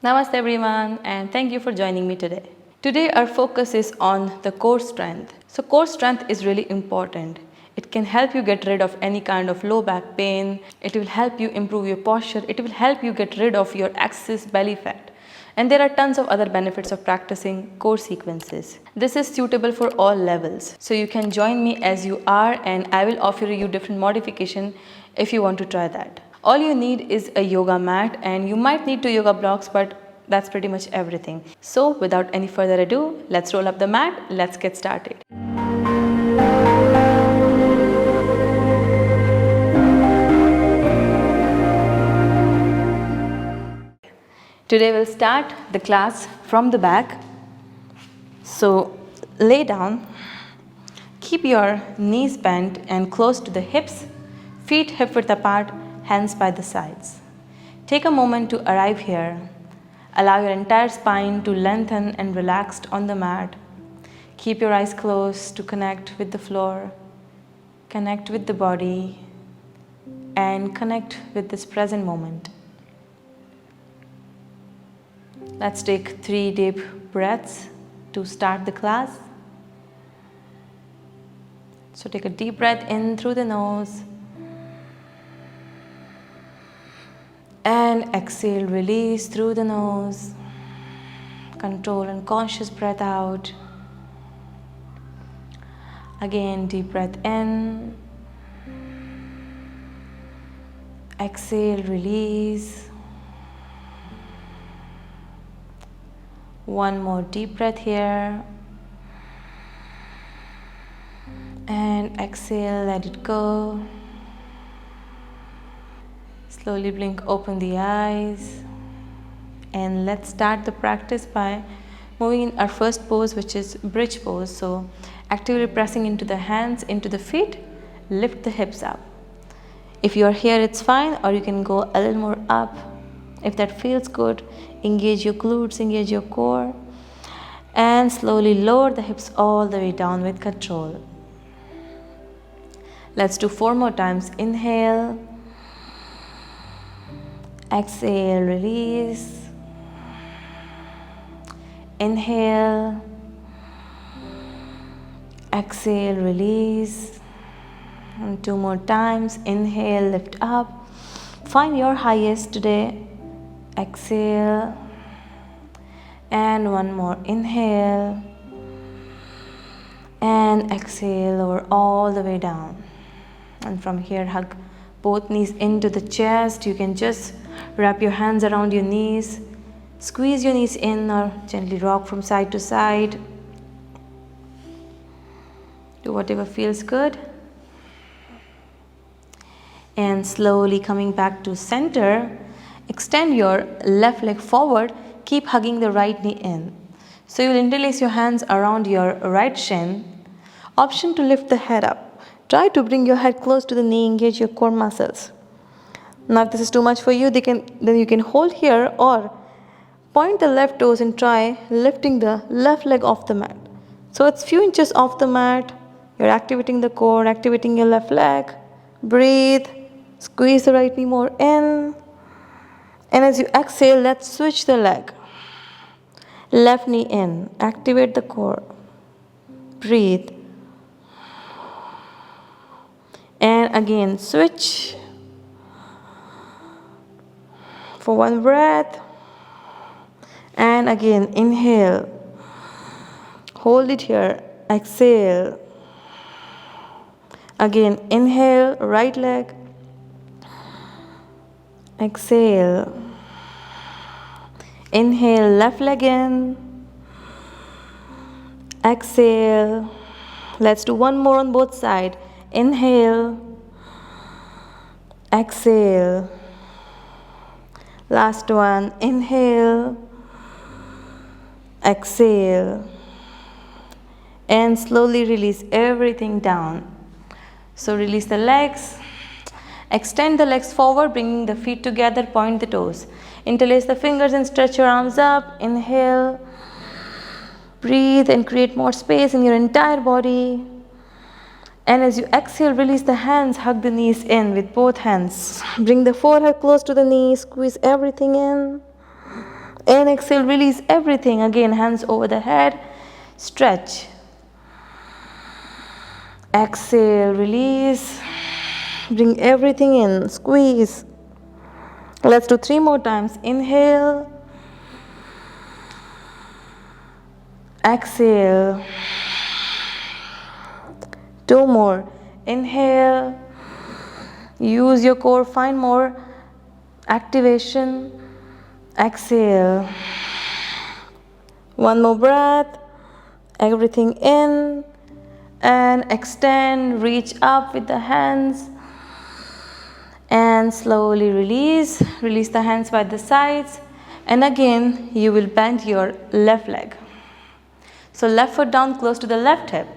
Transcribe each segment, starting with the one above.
Namaste everyone, and thank you for joining me today. Today our focus is on the core strength. So core strength is really important. It can help you get rid of any kind of low back pain. It will help you improve your posture. It will help you get rid of your excess belly fat. And there are tons of other benefits of practicing core sequences. This is suitable for all levels. So you can join me as you are, and I will offer you different modification if you want to try that. All you need is a yoga mat, and you might need 2 yoga blocks, but that's pretty much everything. So without any further ado, let's roll up the mat. Let's get started. Today we'll start the class from the back. So lay down, keep your knees bent and close to the hips, feet hip width apart, hands by the sides. Take a moment to arrive here. Allow your entire spine to lengthen and relax on the mat. Keep your eyes closed to connect with the floor, connect with the body, and connect with this present moment. Let's take 3 deep breaths to start the class. So take a deep breath in through the nose and exhale, release through the nose. Control and conscious breath out. Again, deep breath in. Exhale, release. One more deep breath here. And exhale, let it go. Slowly blink open the eyes. And let's start the practice by moving in our first pose, which is bridge pose. So actively pressing into the hands, into the feet, lift the hips up. If you are here, it's fine, or you can go a little more up. If that feels good, engage your glutes, engage your core, and slowly lower the hips all the way down with control. Let's do 4 more times. Inhale, exhale, release. Inhale, exhale, release. And 2 more times. Inhale, lift up. Find your highest today. Exhale, and 1 more. Inhale, and exhale, lower all the way down. And from here, hug both knees into the chest. You can just wrap your hands around your knees, squeeze your knees in, or gently rock from side to side. Do whatever feels good. And slowly coming back to center, extend your left leg forward, keep hugging the right knee in. So you will interlace your hands around your right shin. Option to lift the head up. Try to bring your head close to the knee, engage your core muscles. Now if this is too much for you, then you can hold here or point the left toes and try lifting the left leg off the mat. So it's few inches off the mat. You're activating the core, activating your left leg. Breathe, squeeze the right knee more in. And as you exhale, let's switch the leg. Left knee in, activate the core. Breathe. And again, switch. For 1 breath. And again, inhale. Hold it here. Exhale. Again, inhale, right leg. Exhale. Inhale, left leg in. Exhale. Let's do 1 more on both sides. Inhale. Exhale. Last one. Inhale. Exhale. And slowly release everything down. So release the legs. Extend the legs forward, bringing the feet together, point the toes. Interlace the fingers and stretch your arms up. Inhale. Breathe and create more space in your entire body. And as you exhale, release the hands, hug the knees in with both hands. Bring the forehead close to the knees, squeeze everything in. And exhale, release everything. Again, hands over the head, stretch. Exhale, release. Bring everything in, squeeze. Let's do 3 more times. Inhale. Exhale. 2 more. Inhale. Use your core, find more activation. Exhale. 1 more breath. Everything in. And extend, reach up with the hands. And slowly release. Release the hands by the sides. And again, you will bend your left leg. So left foot down close to the left hip.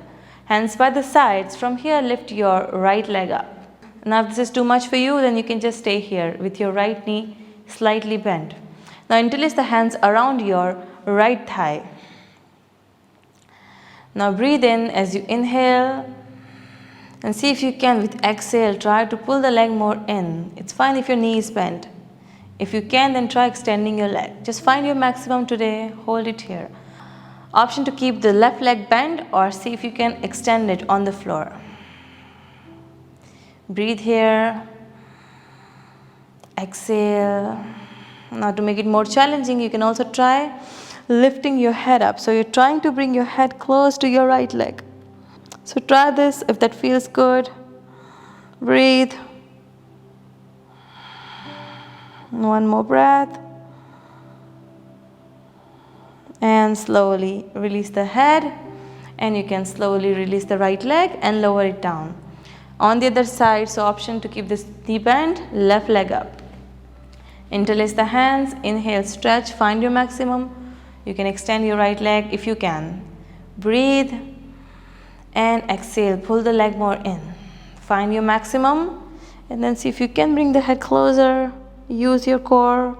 Hands by the sides. From here, lift your right leg up. Now if this is too much for you, then you can just stay here with your right knee slightly bent. Now interlace the hands around your right thigh. Now breathe in as you inhale. And see if you can, with exhale, try to pull the leg more in. It's fine if your knee is bent. If you can, then try extending your leg. Just find your maximum today. Hold it here. Option to keep the left leg bent or see if you can extend it on the floor. Breathe here. Exhale. Now to make it more challenging, you can also try lifting your head up. So you're trying to bring your head close to your right leg. So try this if that feels good. Breathe. 1 more breath. And slowly release the head. And you can slowly release the right leg and lower it down. On the other side, so option to keep this knee bent, left leg up. Interlace the hands, inhale, stretch, find your maximum. You can extend your right leg if you can. Breathe and exhale, pull the leg more in. Find your maximum and then see if you can bring the head closer. Use your core.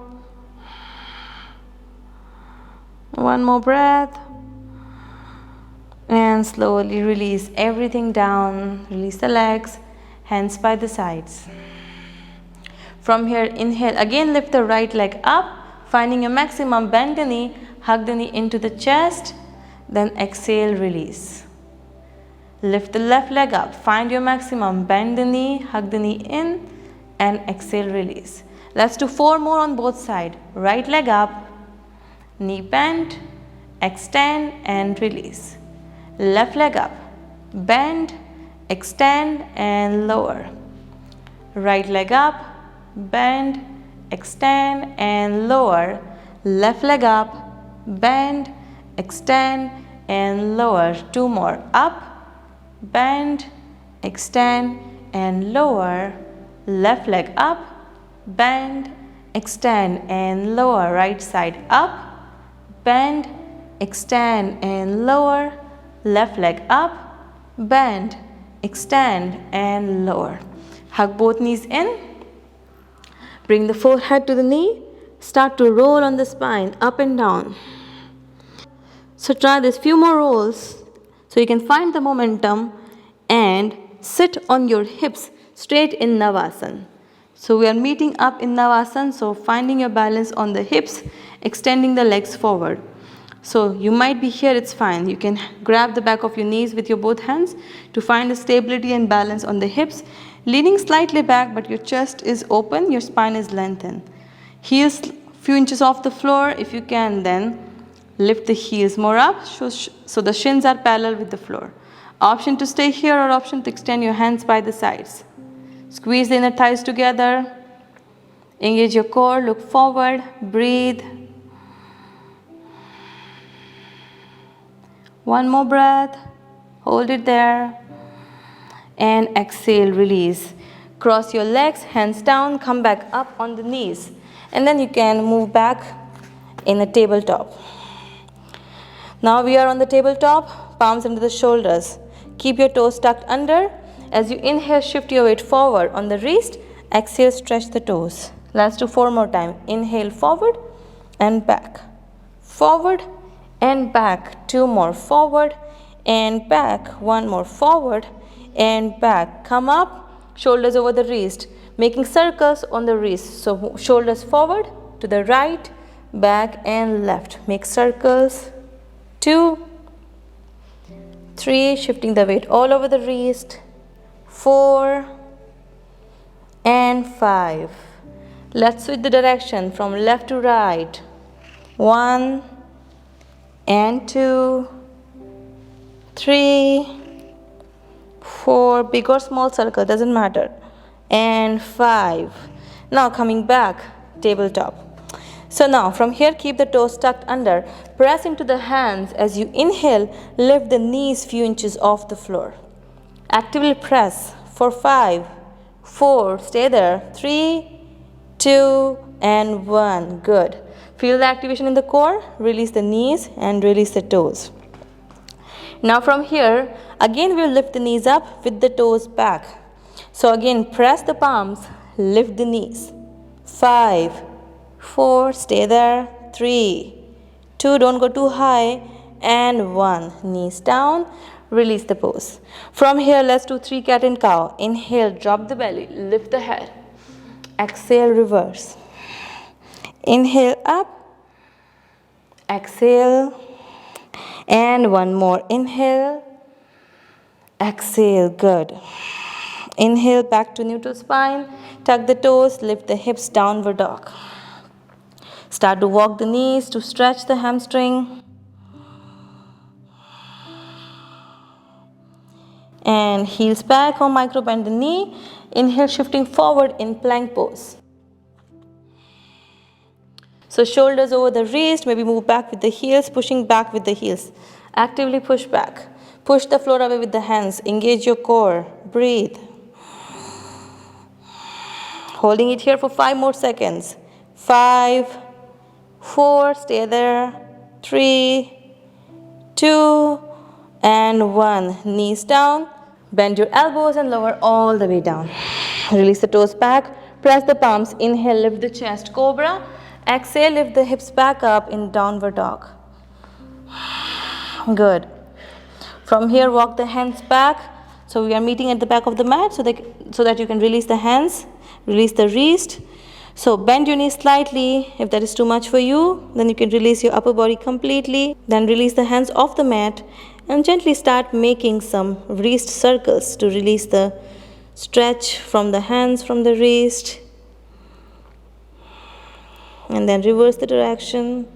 1 more breath. And slowly release everything down. Release the legs, hands by the sides. From here, inhale. Again, lift the right leg up. Finding your maximum, bend the knee, hug the knee into the chest. Then exhale, release. Lift the left leg up. Find your maximum, bend the knee, hug the knee in. And exhale, release. Let's do 4 more on both sides. Right leg up, knee bent, extend and release. Left leg up, bend, extend and lower. Right leg up, bend, extend and lower. Left leg up, bend, extend and lower. 2 more. Up, bend, extend and lower. Left leg up, bend, extend and lower. Right side up, bend, extend and lower. Left leg up, bend, extend and lower. Hug both knees in. Bring the forehead to the knee. Start to roll on the spine up and down. So try this few more rolls so you can find the momentum and sit on your hips straight in Navasana. So we are meeting up in Navasana, so finding your balance on the hips, extending the legs forward. So you might be here, it's fine. You can grab the back of your knees with your both hands to find the stability and balance on the hips. Leaning slightly back, but your chest is open, your spine is lengthened. Heels few inches off the floor. If you can, then lift the heels more up so the shins are parallel with the floor. Option to stay here or option to extend your hands by the sides. Squeeze the inner thighs together. Engage your core, look forward, breathe. 1 more breath, hold it there, and exhale, release. Cross your legs, hands down, come back up on the knees, and then you can move back in a tabletop. Now we are on the tabletop, palms under the shoulders. Keep your toes tucked under. As you inhale, shift your weight forward on the wrist, exhale, stretch the toes. Let's do 4 more times. Inhale, forward and back, forward and back. 2 more, forward and back. 1 more, forward and back. Come up, shoulders over the wrist, making circles on the wrist. So shoulders forward to the right, back and left. Make circles. 2, 3, shifting the weight all over the wrist. 4 and 5. Let's switch the direction from left to right. 1 and 2, 3, 4, big or small circle, doesn't matter, and 5. Now coming back, tabletop. So now from here, keep the toes tucked under. Press into the hands. As you inhale, lift the knees few inches off the floor. Actively press for 5, 4, stay there, 3, 2, and 1. Good. Feel the activation in the core. Release the knees and release the toes. Now from here, again we'll lift the knees up with the toes back. So again, press the palms, lift the knees. 5, 4, stay there, 3, 2, don't go too high, and 1. Knees down, release the pose. From here, let's do 3 cat and cow. Inhale, drop the belly, lift the head. Exhale, reverse. Inhale up, exhale, and one more. Inhale, exhale, good. Inhale, back to neutral spine. Tuck the toes, lift the hips, downward dog. Start to walk the knees to stretch the hamstring. And heels back or micro bend the knee. Inhale, shifting forward in plank pose. So shoulders over the wrist, maybe move back with the heels, pushing back with the heels. Actively push back. Push the floor away with the hands. Engage your core. Breathe. Holding it here for 5 more seconds. 5, 4, stay there. 3, 2, and 1. Knees down. Bend your elbows and lower all the way down. Release the toes back. Press the palms. Inhale, lift the chest. Cobra. Exhale, lift the hips back up in downward dog. Good. From here, walk the hands back. So we are meeting at the back of the mat so that you can release the hands, release the wrist. So bend your knees slightly. If that is too much for you, then you can release your upper body completely. Then release the hands off the mat and gently start making some wrist circles to release the stretch from the hands, from the wrist. And then reverse the direction.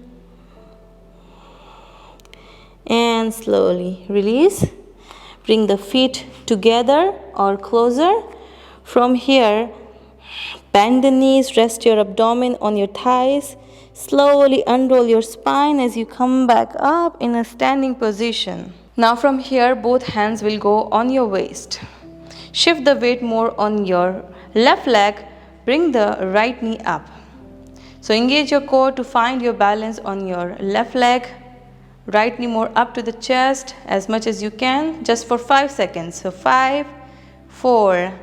And slowly release. Bring the feet together or closer. From here, bend the knees, rest your abdomen on your thighs. Slowly unroll your spine as you come back up in a standing position. Now from here, both hands will go on your waist. Shift the weight more on your left leg. Bring the right knee up. So engage your core to find your balance on your left leg. Right knee more up to the chest as much as you can, just for 5 seconds. So 5, 4,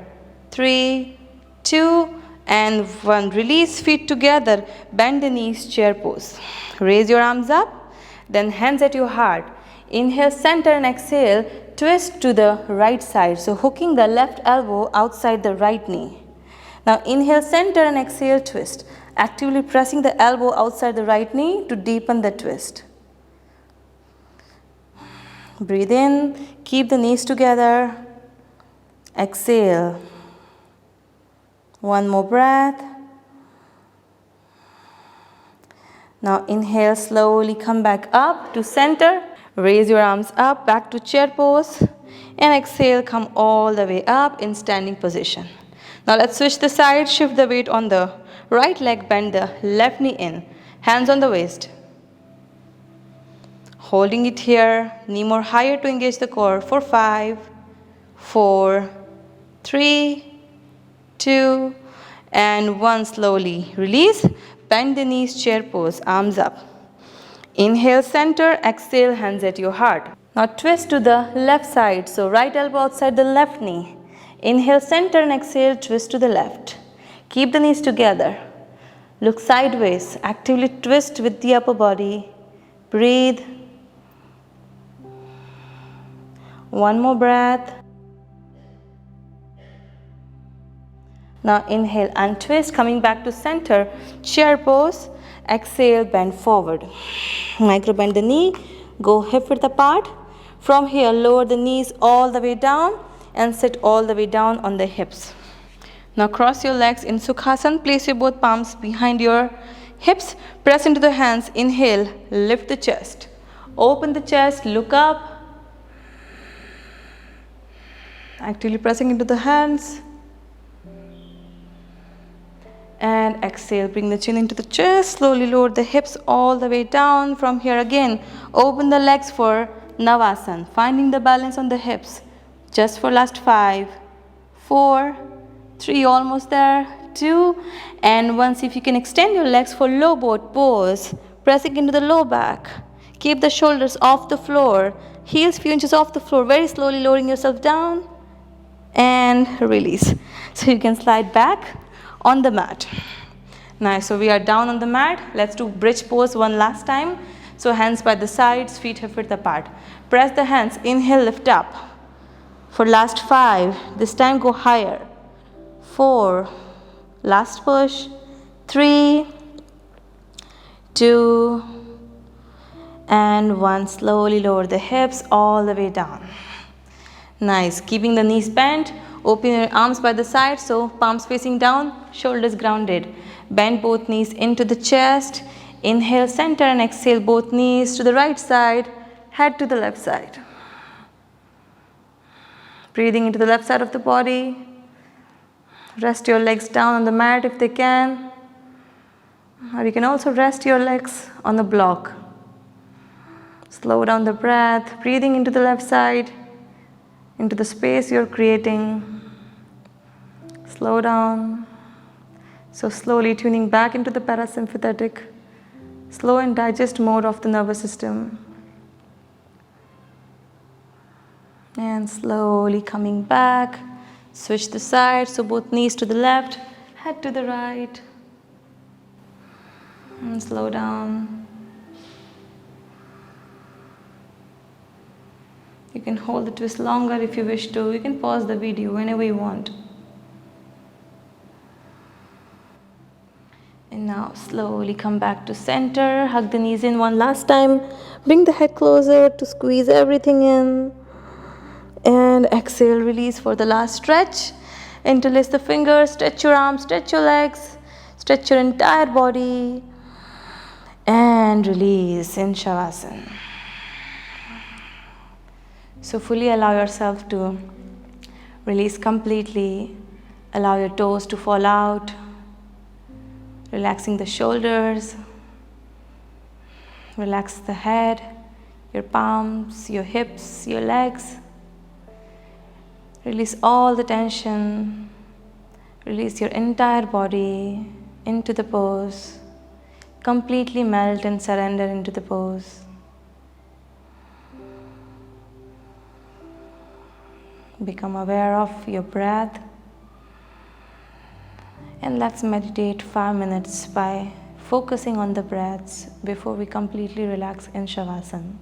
3, 2, and 1. Release, feet together. Bend the knees, chair pose. Raise your arms up, then hands at your heart. Inhale, center, and exhale. Twist to the right side. So hooking the left elbow outside the right knee. Now inhale, center, and exhale, twist. Actively pressing the elbow outside the right knee to deepen the twist. Breathe in, keep the knees together. Exhale. One more breath. Now inhale, slowly come back up to center. Raise your arms up, back to chair pose. And exhale, come all the way up in standing position. Now let's switch the side, shift the weight on the right leg, bend the left knee in. Hands on the waist. Holding it here, knee more higher to engage the core for 5, 4, 3, 2, and 1. Slowly release. Bend the knees, chair pose, arms up. Inhale, center, exhale, hands at your heart. Now twist to the left side, so right elbow outside the left knee. Inhale, center, and exhale, twist to the left. Keep the knees together. Look sideways. Actively twist with the upper body. Breathe. One more breath. Now inhale, untwist, coming back to center, chair pose. Exhale, bend forward. Micro bend the knee, go hip width apart. From here, lower the knees all the way down and sit all the way down on the hips. Now cross your legs in Sukhasana. Place your both palms behind your hips. Press into the hands. Inhale, lift the chest. Open the chest, look up. Actively pressing into the hands. And exhale, bring the chin into the chest. Slowly lower the hips all the way down. From here again, open the legs for Navasana. Finding the balance on the hips. Just for last 5, 4, 3, almost there, 2, and 1. See if you can extend your legs for low boat pose. Pressing into the low back. Keep the shoulders off the floor. Heels few inches off the floor. Very slowly lowering yourself down. And release. So you can slide back on the mat. Nice. So we are down on the mat. Let's do bridge pose one last time. So hands by the sides, feet hip width apart. Press the hands. Inhale, lift up. For last 5. This time go higher. 4. Last push. 3, 2, and 1. Slowly lower the hips all the way down. Nice. Keeping the knees bent. Open your arms by the side, so palms facing down, shoulders grounded. Bend both knees into the chest. Inhale, center, and exhale both knees to the right side, head to the left side. Breathing into the left side of the body. Rest your legs down on the mat if they can. Or you can also rest your legs on the block. Slow down the breath, breathing into the left side, into the space you're creating. Slow down. So slowly tuning back into the parasympathetic, slow and digest mode of the nervous system. And slowly coming back. Switch the sides, so both knees to the left, head to the right. And slow down. You can hold the twist longer if you wish to. You can pause the video whenever you want. And now slowly come back to center. Hug the knees in one last time. Bring the head closer to squeeze everything in. And exhale, release for the last stretch. Interlace the fingers, stretch your arms, stretch your legs, stretch your entire body. And release in Shavasana. So fully allow yourself to release completely. Allow your toes to fall out. Relaxing the shoulders. Relax the head, your palms, your hips, your legs. Release all the tension. Release your entire body into the pose. Completely melt and surrender into the pose. Become aware of your breath. And let's meditate 5 minutes by focusing on the breaths before we completely relax in Shavasana.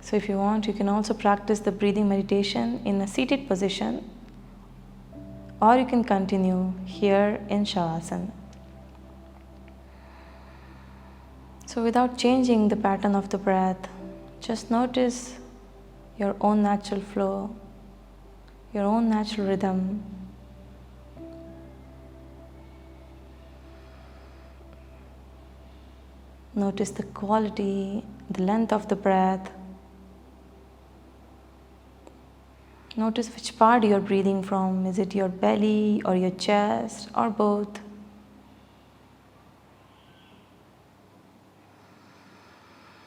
So if you want, you can also practice the breathing meditation in a seated position, or you can continue here in Shavasana. So without changing the pattern of the breath, just notice your own natural flow, your own natural rhythm. Notice the quality, the length of the breath. Notice which part you're breathing from. Is it your belly or your chest or both?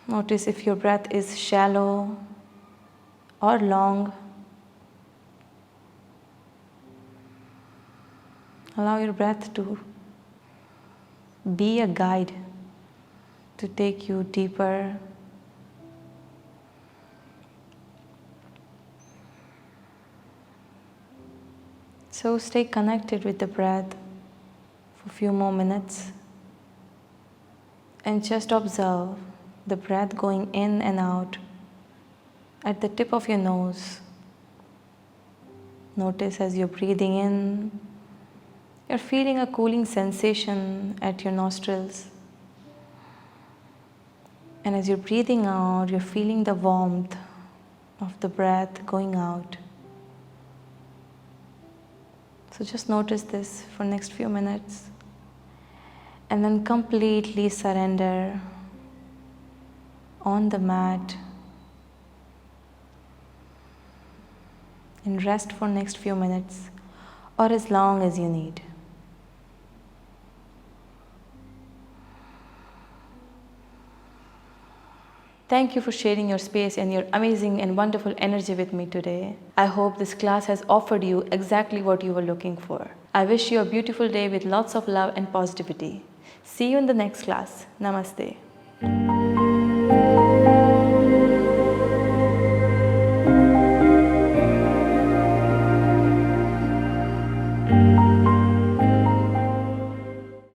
Notice if your breath is shallow or long. Allow your breath to be a guide to take you deeper. So stay connected with the breath for a few more minutes and just observe the breath going in and out at the tip of your nose. Notice as you're breathing in You're feeling a cooling sensation at your nostrils. And as you're breathing out, you're feeling the warmth of the breath going out. So just notice this for next few minutes. And then completely surrender on the mat and rest for next few minutes or as long as you need. Thank you for sharing your space and your amazing and wonderful energy with me today. I hope this class has offered you exactly what you were looking for. I wish you a beautiful day with lots of love and positivity. See you in the next class. Namaste.